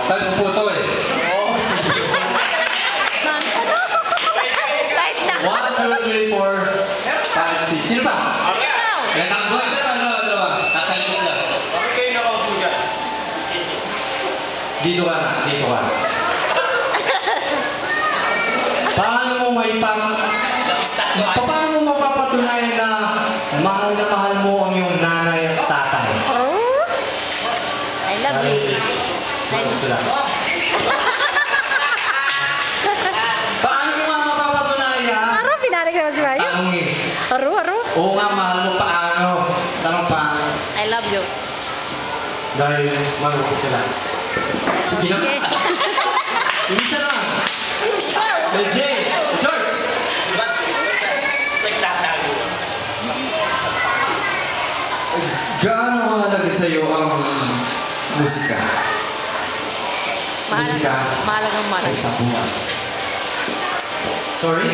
Tanong putol. One, two, three, four, five, six. Sino pa? Dalawa. Nakalimut lang. Dito ka na. Paano mo paano mo mapapatunayan na mahal mo ang iyong nanay at tatay? I love you. Paano mo mapapatunayan? Aro, pinalig naman si Mayo. Tanongin. Aro. Oo nga, mahal mo paano? Tanong pa. I love you. Dahil mahal ko sila. Sige na. Okay. Isa lang. Jay, George. Gaano mahalaga sa'yo ang musika? Mahalagang mahalaga. Ay, sa buwan. Sorry?